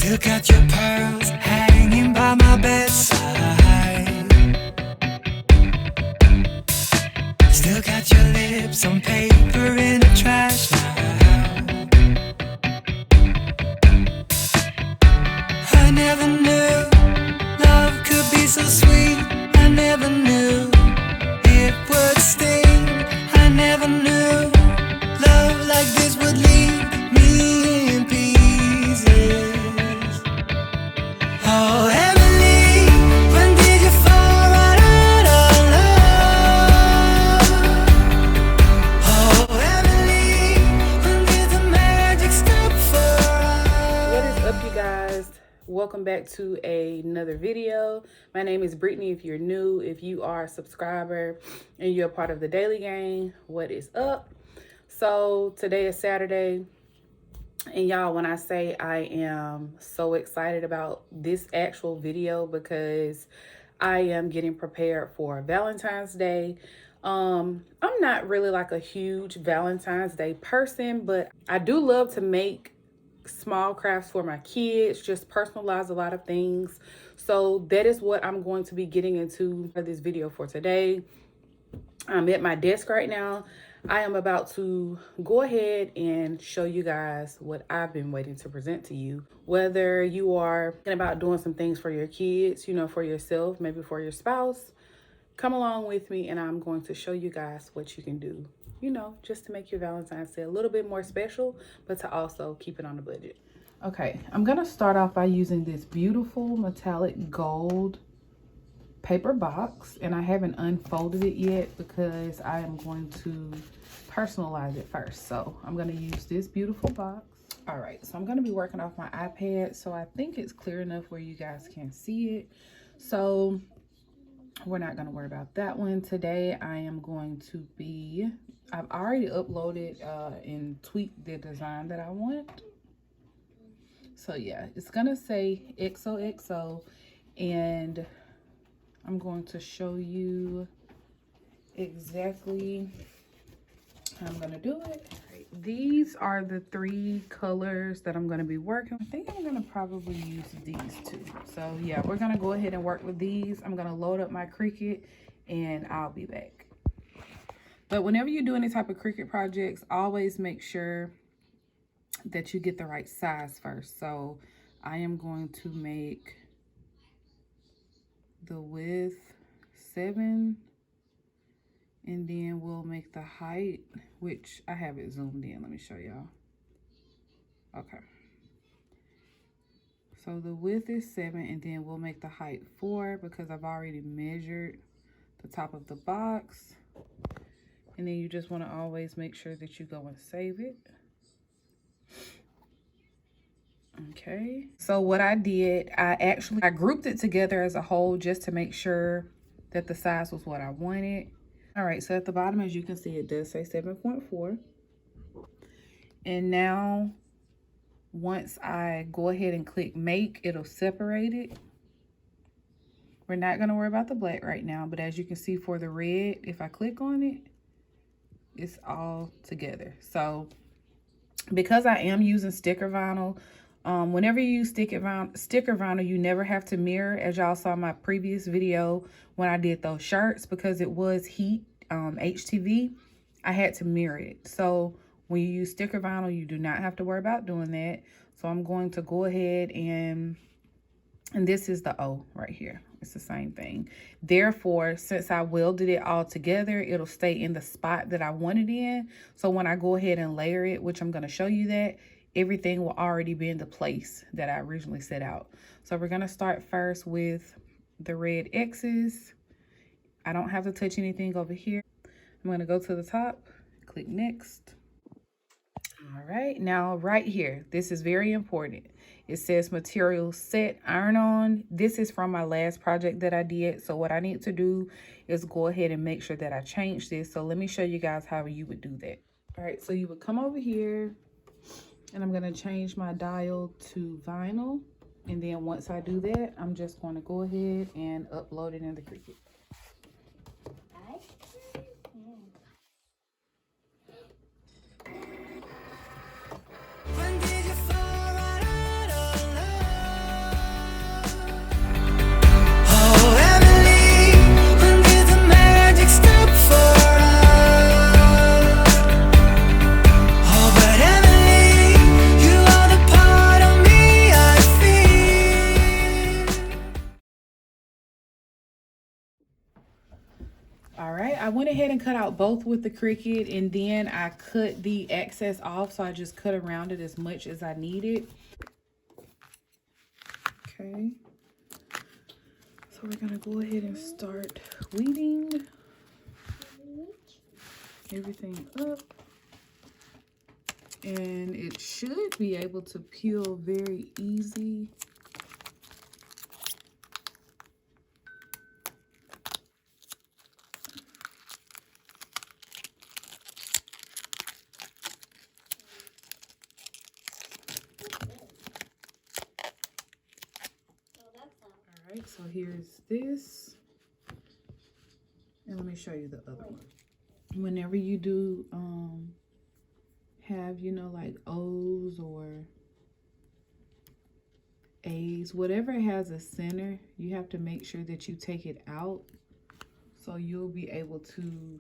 Still got your pearls hanging by my bedside. Still got your lips on paper in a trash now. I never knew love could be so sweet. I never knew it would sting. I never knew love like this would leave me in pieces. Oh, Emily, when did you fall right out of love? Oh, Emily, when did the magic stop for us? What is up, you guys? Welcome back to another video. My name is Brittany. If you're new, if you are a subscriber and you're a part of the daily gang, what is up? So today is Saturday, and y'all, when I say I am so excited about this actual video because I am getting prepared for Valentine's Day. I'm not really like a huge Valentine's Day person, but I do love to make small crafts for my kids, just personalize a lot of things. So that is what I'm going to be getting into for this video for today. I'm at my desk right now. I am about to go ahead and show you guys what I've been waiting to present to you. Whether you are thinking about doing some things for your kids, for yourself, maybe for your spouse, come along with me and I'm going to show you guys what you can do, just to make your Valentine's Day a little bit more special, but to also keep it on the budget. Okay, I'm gonna start off by using this beautiful metallic gold paper box, and I haven't unfolded it yet because I am going to personalize it first. So I'm going to use this beautiful box. All right, so I'm going to be working off my iPad, so I think it's clear enough where you guys can see it. So we're not going to worry about that one today. I am going to be, I've already uploaded and tweaked the design that I want. So yeah, it's going to say XOXO, and I'm going to show you exactly how I'm going to do it. Right. These are the 3 colors that I'm going to be working. I think I'm going to probably use these 2. So yeah, we're going to go ahead and work with these. I'm going to load up my Cricut and I'll be back. But whenever you do any type of Cricut projects, always make sure that you get the right size first. So I am going to make the width 7, and then we'll make the height, which I have it zoomed in. Let me show y'all. Okay, so the width is 7, and then we'll make the height 4 because I've already measured the top of the box. And then you just want to always make sure that you go and save it. Okay, so what I did, I grouped it together as a whole just to make sure that the size was what I wanted. All right, so at the bottom, as you can see, it does say 7.4. And now once I go ahead and click make, it'll separate it. We're not going to worry about the black right now, but as you can see for the red, if I click on it, it's all together. So because I am using sticker vinyl, whenever you use sticker vinyl, you never have to mirror, as y'all saw in my previous video when I did those shirts, because it was heat HTV. I had to mirror it. So when you use sticker vinyl, you do not have to worry about doing that. So I'm going to go ahead and this is the O right here. It's the same thing. Therefore, since I welded it all together, it'll stay in the spot that I want it in. So when I go ahead and layer it, which I'm going to show you that, everything will already be in the place that I originally set out. So we're going to start first with the red X's. I don't have to touch anything over here. I'm going to go to the top, click next. All right, now right here, this is very important. It says material set iron on. This is from my last project that I did. So what I need to do is go ahead and make sure that I change this. So let me show you guys how you would do that. All right, so you would come over here, and I'm going to change my dial to vinyl. And then once I do that, I'm just going to go ahead and upload it in the Cricut. When did you fall right out of love? right, I went ahead and cut out both with the Cricut, and then I cut the excess off, so I just cut around it as much as I needed. Okay, so we're gonna go ahead and start weeding everything up, and it should be able to peel very easy. Alright, so here's this, and let me show you the other one. Whenever you do have, you know, like O's or A's, whatever has a center, you have to make sure that you take it out, so you'll be able to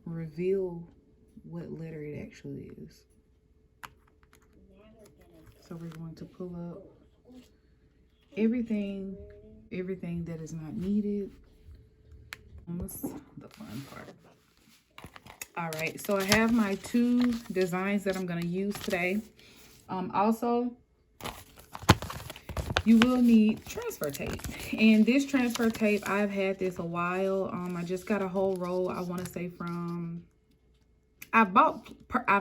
reveal what letter it actually is. So we're going to pull up everything that is not needed. Almost the fun part. All right, so I have my 2 designs that I'm going to use today. Also, you will need transfer tape, and this transfer tape, I've had this a while. I just got a whole roll, I want to say from, I've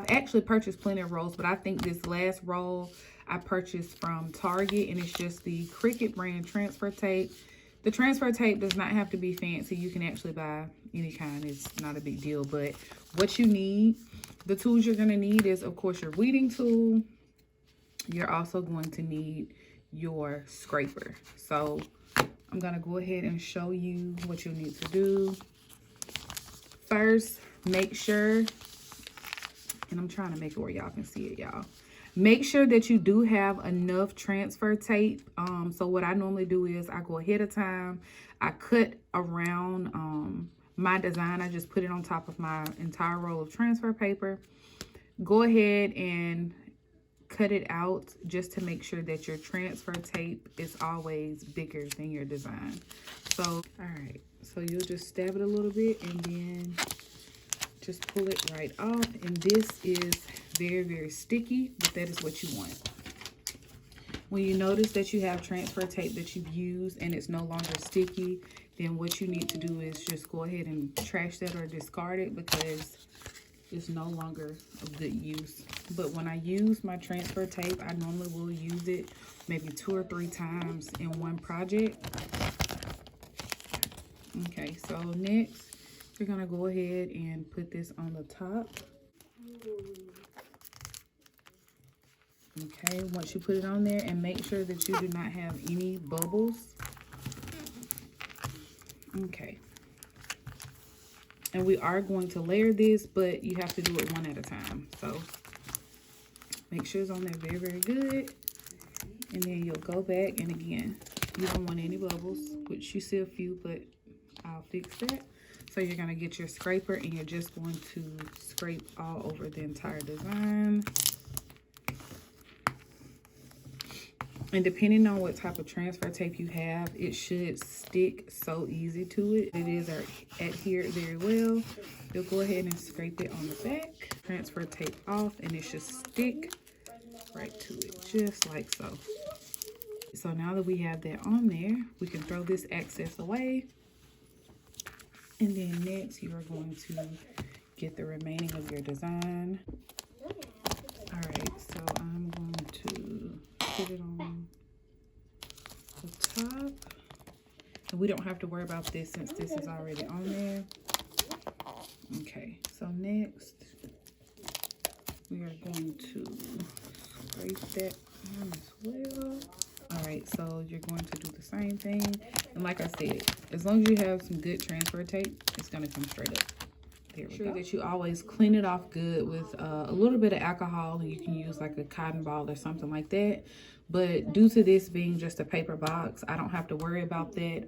actually purchased plenty of rolls, but I think this last roll I purchased from Target, and it's just the Cricut brand transfer tape. The transfer tape does not have to be fancy. You can actually buy any kind. It's not a big deal. But what you need, the tools you're going to need is, of course, your weeding tool. You're also going to need your scraper. So I'm going to go ahead and show you what you'll need to do. First, make sure, and I'm trying to make it where y'all can see it, y'all. Make sure that you do have enough transfer tape. So what I normally do is I go ahead of time. I cut around my design. I just put it on top of my entire roll of transfer paper. Go ahead and cut it out just to make sure that your transfer tape is always bigger than your design. So, all right. So you'll just stab it a little bit and then just pull it right off. And this is very, very sticky, but that is what you want. When you notice that you have transfer tape that you've used and it's no longer sticky, then what you need to do is just go ahead and trash that or discard it, because it's no longer of good use. But when I use my transfer tape, I normally will use it maybe 2 or 3 times in one project. Okay, so next we're gonna go ahead and put this on the top. Okay, once you put it on there, and make sure that you do not have any bubbles. Okay. And we are going to layer this, but you have to do it one at a time. So make sure it's on there very, very good. And then you'll go back, and again, you don't want any bubbles, which you see a few, but I'll fix that. So you're gonna get your scraper, and you're just going to scrape all over the entire design. And depending on what type of transfer tape you have, it should stick so easy to it. It is adhered very well. You'll go ahead and scrape it on the back, transfer tape off, and it should stick right to it, just like so. So now that we have that on there, we can throw this excess away. And then next, you are going to get the remaining of your design. All right, so I'm going to put it on the top. And we don't have to worry about this since this is already on there. Okay, so next, we are going to scrape that on as well. All right, so you're going to do the same thing. And like I said, as long as you have some good transfer tape, it's gonna come straight up. There we go. Make sure that you always clean it off good with a little bit of alcohol, and you can use like a cotton ball or something like that. But due to this being just a paper box, I don't have to worry about that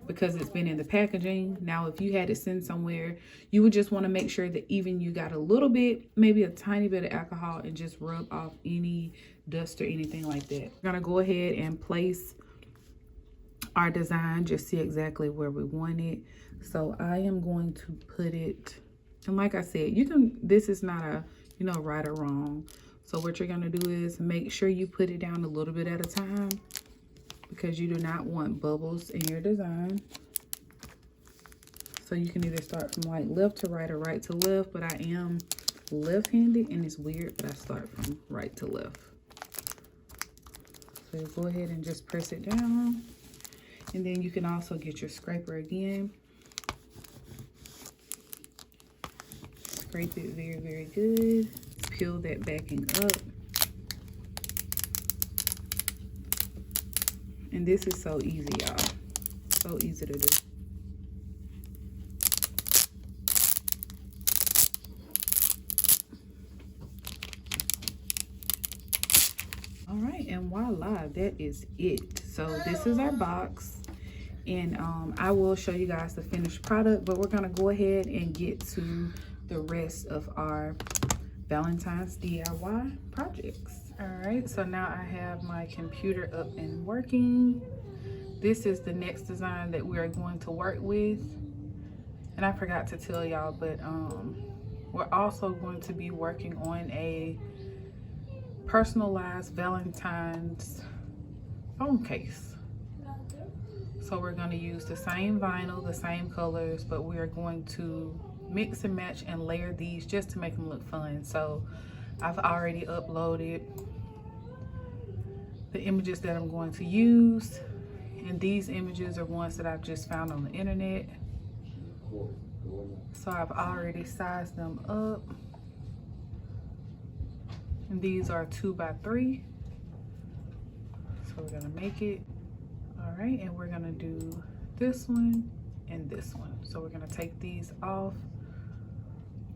because it's been in the packaging. Now, if you had to send somewhere, you would just want to make sure that even you got a little bit, maybe a tiny bit of alcohol, and just rub off any dust or anything like that. We're gonna go ahead and place our design, just see exactly where we want it. So I am going to put it, and like I said, you can, this is not a, you know, right or wrong. So what you're gonna do is make sure you put it down a little bit at a time, because you do not want bubbles in your design. So you can either start from like left to right or right to left, but I am left-handed and it's weird, but I start from right to left. So go ahead and just press it down. And then you can also get your scraper again. Scrape it very, very good. Peel that backing up. And this is so easy, y'all. So easy to do. All right, and voila, that is it. So this is our box. And I will show you guys the finished product, but we're gonna go ahead and get to the rest of our Valentine's DIY projects. All right, so now I have my computer up and working. This is the next design that we are going to work with. And I forgot to tell y'all, but we're also going to be working on a personalized Valentine's phone case. So we're going to use the same vinyl, the same colors, but we are going to mix and match and layer these just to make them look fun. So I've already uploaded the images that I'm going to use, and these images are ones that I've just found on the internet. So I've already sized them up, and these are 2 by 3. So we're gonna make it. All right, and we're gonna do this one and this one. So we're gonna take these off.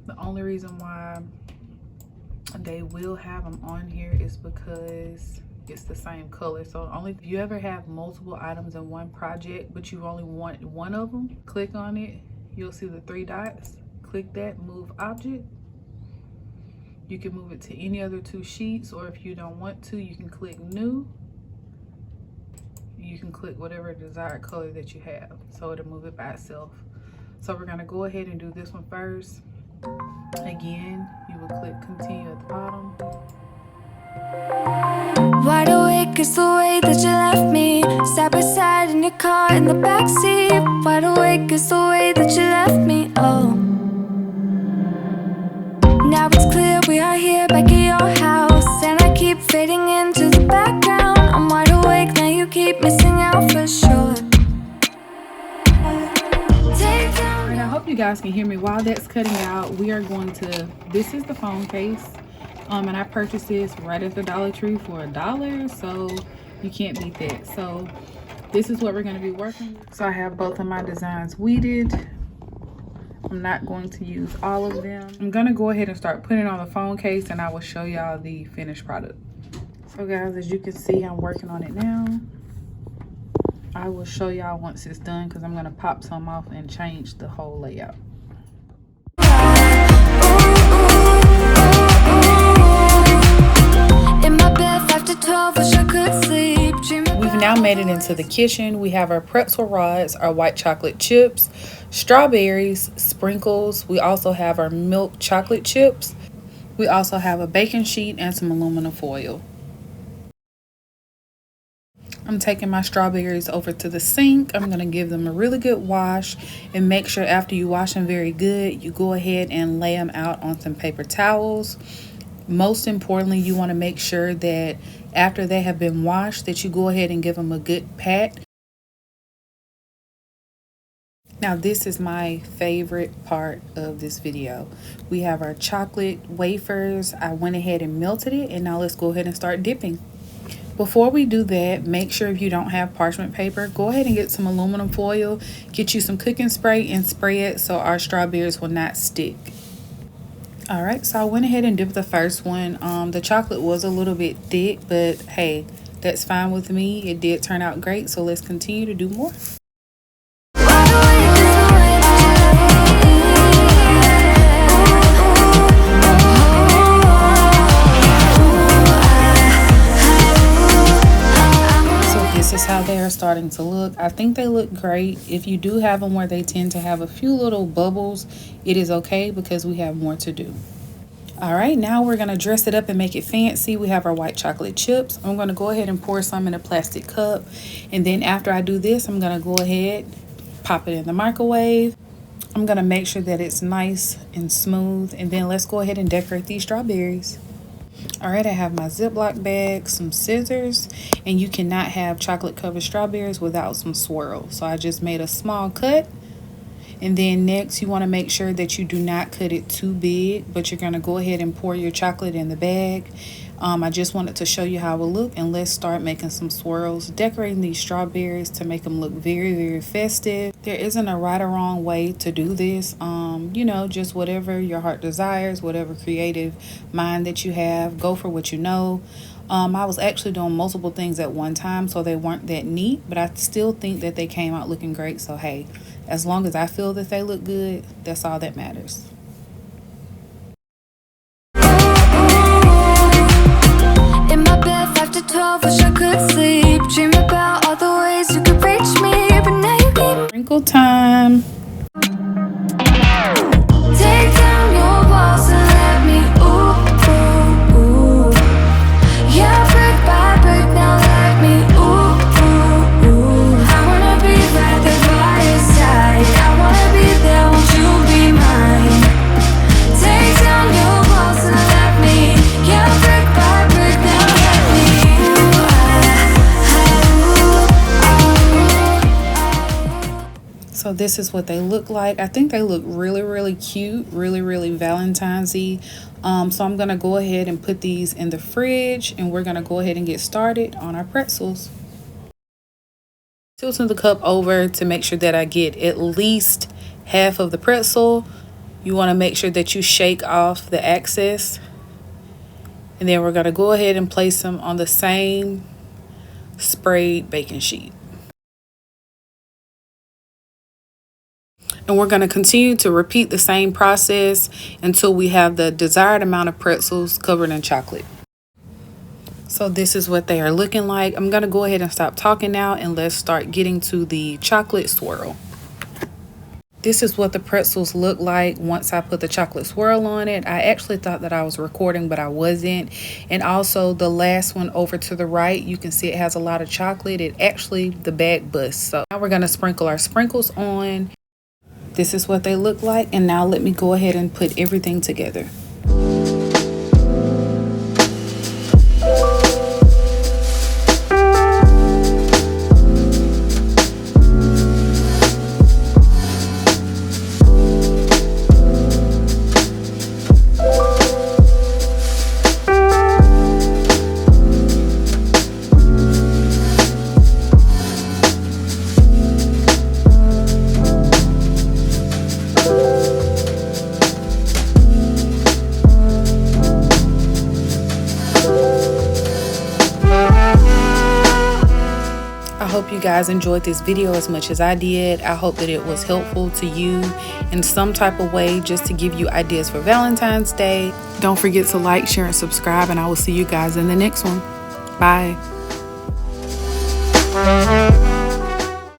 The only reason why they will have them on here is because it's the same color. So only if you ever have multiple items in one project, but you only want one of them, click on it. You'll see the 3 dots. Click that, move object. You can move it to any other 2 sheets, or if you don't want to, you can click new. You can click whatever desired color that you have, so it'll move it by itself. So we're gonna go ahead and do this one first. Again, you will click continue at the bottom. Wide awake is the way that you left me, side by side in your car in the backseat. Wide awake is the way that you left me, oh. Now it's clear we are here back at your house, and I keep fading into the background. I'm wide awake, now you keep missing out for sure. And I hope you guys can hear me while that's cutting out. We are going to, this is the phone case. And I purchased this right at the Dollar Tree for $1, so you can't beat that. So this is what we're going to be working with. So I have both of my designs weeded. I'm not going to use all of them. I'm going to go ahead and start putting on the phone case, and I will show y'all the finished product. So guys, as you can see, I'm working on it now. I will show y'all once it's done, because I'm going to pop some off and change the whole layout. We've now made it into the kitchen. We have our pretzel rods, our white chocolate chips, strawberries, sprinkles. We also have our milk chocolate chips. We also have a baking sheet and some aluminum foil. I'm taking my strawberries over to the sink. I'm going to give them a really good wash, and make sure after you wash them very good, you go ahead and lay them out on some paper towels. Most importantly, you want to make sure that after they have been washed, that you go ahead and give them a good pat. Now this is my favorite part of this video. We have our chocolate wafers. I went ahead and melted it, and now let's go ahead and start dipping. Before we do that, make sure if you don't have parchment paper, go ahead and get some aluminum foil, get you some cooking spray, and spray it so our strawberries will not stick. All right, so I went ahead and dipped the first one. The chocolate was a little bit thick, but hey, that's fine with me. It did turn out great, so let's continue to do more. is how they are starting to look. I think they look great. If you do have them where they tend to have a few little bubbles, it is okay because we have more to do. All right, now we're gonna dress it up and make it fancy. We have our white chocolate chips. I'm gonna go ahead and pour some in a plastic cup. And then after I do this, I'm gonna go ahead, pop it in the microwave. I'm gonna make sure that it's nice and smooth. And then let's go ahead and decorate these strawberries. All right, I have my Ziploc bag, some scissors, and you cannot have chocolate covered strawberries without some swirl. So I just made a small cut. And then next, you want to make sure that you do not cut it too big, but you're going to go ahead and pour your chocolate in the bag. I just wanted to show you how it will look, and let's start making some swirls, decorating these strawberries to make them look very, very festive. There isn't a right or wrong way to do this. You know, just whatever your heart desires, whatever creative mind that you have, go for what you know. I was actually doing multiple things at one time, so they weren't that neat, but I still think that they came out looking great. So hey, as long as I feel that they look good, that's all that matters. In my bed 5 to 12, wish I could sleep. Dream about all the ways you could reach me, but now you keep Sprinkle time. take down your walls and let me ooh, ooh, ooh. Yeah, brick by brick, now let me ooh, ooh, ooh. I wanna be right there by your side. I wanna be there, won't you be mine? Take down your walls and let me, yeah, brick by brick, now let me So this is what they look like. I think they look really, really cute, really, really Valentine's-y. So I'm gonna go ahead and put these in the fridge, and we're gonna go ahead and get started on our pretzels. Tilting the cup over to make sure that I get at least half of the pretzel. You want to make sure that you shake off the excess, and then we're gonna go ahead and place them on the same sprayed baking sheet. And we're going to continue to repeat the same process until we have the desired amount of pretzels covered in chocolate. So this is what they are looking like. I'm going to go ahead and stop talking now, and let's start getting to the chocolate swirl. This is what the pretzels look like once I put the chocolate swirl on it. I actually thought that I was recording, but I wasn't. And also the last one over to the right, you can see it has a lot of chocolate. It actually, the bag busts. So now we're going to sprinkle our sprinkles on. This is what they look like, and now let me go ahead and put everything together. I hope you guys enjoyed this video as much as I did. I hope that it was helpful to you in some type of way, just to give you ideas for Valentine's Day. Don't forget to like, share, and subscribe, and I will see you guys in the next one. Bye.